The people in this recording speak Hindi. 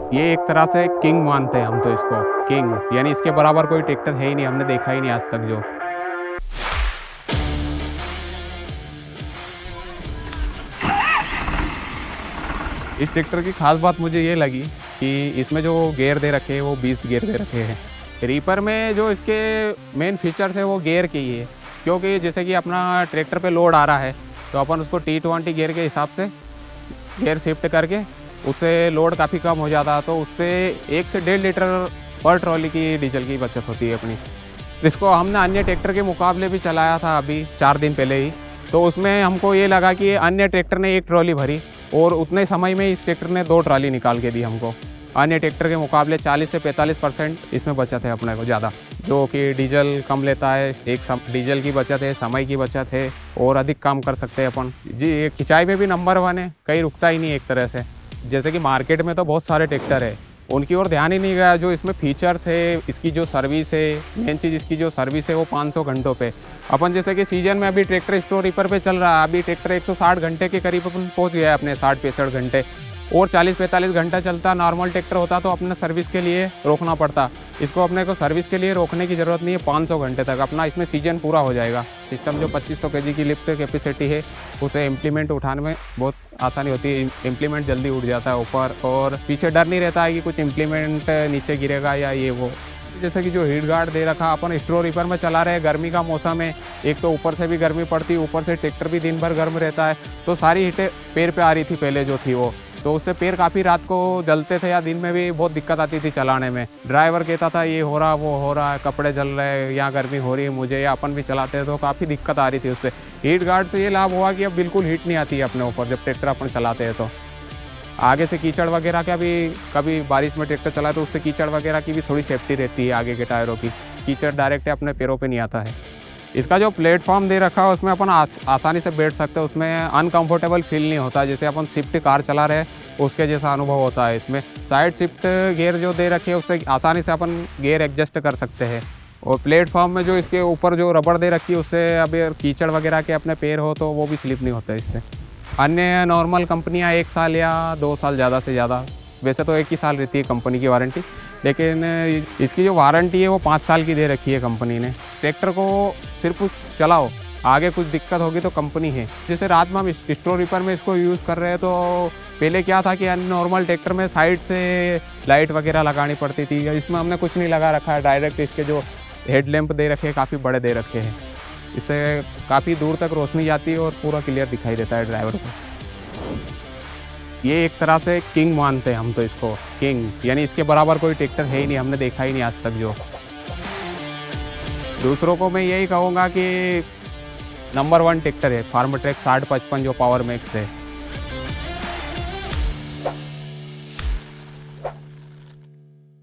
ये एक तरह से किंग मानते हैं हम तो इसको, किंग यानी इसके बराबर कोई ट्रैक्टर है ही नहीं, हमने देखा ही नहीं आज तक जो। इस ट्रैक्टर की खास बात मुझे ये लगी कि इसमें जो गियर दे रखे हैं वो 20 गियर दे रखे हैं। रीपर में जो इसके मेन फीचर्स है वो गियर के ही है, क्योंकि जैसे कि अपना ट्रैक्टर पे लोड आ रहा है तो अपन उसको T20 गियर के हिसाब से गियर शिफ्ट करके उससे लोड काफ़ी कम हो जाता है, तो उससे 1 से 1.5 लीटर पर ट्रॉली की डीजल की बचत होती है अपनी। इसको हमने अन्य ट्रैक्टर के मुकाबले भी चलाया था अभी 4 दिन पहले ही, तो उसमें हमको ये लगा कि अन्य ट्रैक्टर ने 1 ट्रॉली भरी और उतने समय में इस ट्रैक्टर ने 2 ट्रॉली निकाल के दी हमको। अन्य ट्रैक्टर के मुकाबले 40 से 45% इसमें बचत है अपने को ज़्यादा, जो कि डीजल कम लेता है। डीजल की बचत है, समय की बचत है और अधिक काम कर सकते हैं अपन जी। ये खिंचाई में भी नंबर 1 है, कहीं रुकता ही नहीं एक तरह से। जैसे कि मार्केट में तो बहुत सारे ट्रैक्टर है, उनकी ओर ध्यान ही नहीं गया। जो इसमें फीचर्स है, इसकी जो सर्विस है, मेन चीज़ इसकी जो सर्विस है वो 500 घंटों पे। अपन जैसे कि सीजन में अभी ट्रैक्टर स्टोर रीपर पे चल रहा है, अभी ट्रैक्टर 160 घंटे के करीब अपन पहुंच गया है अपने 60-65 घंटे, और 40-45 घंटा चलता नॉर्मल ट्रैक्टर होता तो अपने सर्विस के लिए रोकना पड़ता। इसको अपने को सर्विस के लिए रोकने की ज़रूरत नहीं है, 500 घंटे तक अपना इसमें सीजन पूरा हो जाएगा। सिस्टम जो 2500 kg की लिफ्ट कैपेसिटी है उसे इम्प्लीमेंट उठाने में बहुत आसानी होती है, इम्प्लीमेंट जल्दी उठ जाता है ऊपर, और पीछे डर नहीं रहता है कि कुछ इम्प्लीमेंट नीचे गिरेगा या ये वो। जैसे कि जो हीट गार्ड दे रखा अपन स्ट्रो रीपर में चला रहे हैं, गर्मी का मौसम है, एक तो ऊपर से भी गर्मी पड़ती है, ऊपर से ट्रैक्टर भी दिन भर गर्म रहता है, तो सारी हीटें पैर पे आ रही थी पहले जो थी वो, तो उससे पैर काफ़ी रात को जलते थे या दिन में भी बहुत दिक्कत आती थी चलाने में। ड्राइवर कहता था ये हो रहा वो हो रहा है, कपड़े जल रहे हैं, यहाँ गर्मी हो रही है मुझे, या अपन भी चलाते हैं तो काफ़ी दिक्कत आ रही थी उससे। हीट गार्ड से ये लाभ हुआ कि अब बिल्कुल हीट नहीं आती है अपने ऊपर जब ट्रैक्टर अपन चलाते हैं। तो आगे से कीचड़ वगैरह का भी, कभी बारिश में ट्रैक्टर चला तो उससे कीचड़ वगैरह की भी थोड़ी सेफ्टी रहती है आगे के टायरों की, कीचड़ डायरेक्ट अपने पैरों पे नहीं आता है। इसका जो प्लेटफॉर्म दे रखा है उसमें अपन आसानी से बैठ सकते हैं, उसमें अनकंफर्टेबल फील नहीं होता, जैसे अपन शिफ्ट कार चला रहे उसके जैसा अनुभव होता है। इसमें साइड शिफ्ट गियर जो दे रखे है उससे आसानी से अपन गियर एडजस्ट कर सकते हैं, और प्लेटफॉर्म में जो इसके ऊपर जो रबड़ दे रखी है उससे अभी कीचड़ वगैरह के अपने पैर हो तो वो भी स्लिप नहीं होता इससे। अन्य नॉर्मल कंपनियां 1 साल या 2 साल ज़्यादा से ज़्यादा, वैसे तो 1 ही साल रहती है कंपनी की वारंटी, लेकिन इसकी जो वारंटी है वो 5 साल की दे रखी है कंपनी ने। ट्रैक्टर को सिर्फ चलाओ, आगे कुछ दिक्कत होगी तो कंपनी है। जैसे रात में हम स्ट्रो रीपर में इसको यूज़ कर रहे हैं, तो पहले क्या था कि नॉर्मल ट्रैक्टर में साइड से लाइट वगैरह लगानी पड़ती थी, इसमें हमने कुछ नहीं लगा रखा है, डायरेक्ट इसके जो हेडलैम्प दे रखे हैं काफ़ी बड़े दे रखे हैं, इससे काफ़ी दूर तक रोशनी जाती है और पूरा क्लियर दिखाई देता है ड्राइवर को। ये एक तरह से किंग मानते हैं हम तो इसको, किंग यानी इसके बराबर कोई ट्रैक्टर है ही नहीं, हमने देखा ही नहीं आज तक जो। दूसरों को मैं यही कहूँगा कि नंबर 1 ट्रैक्टर है फार्म ट्रैक 6055 जो पावर मैक्स है।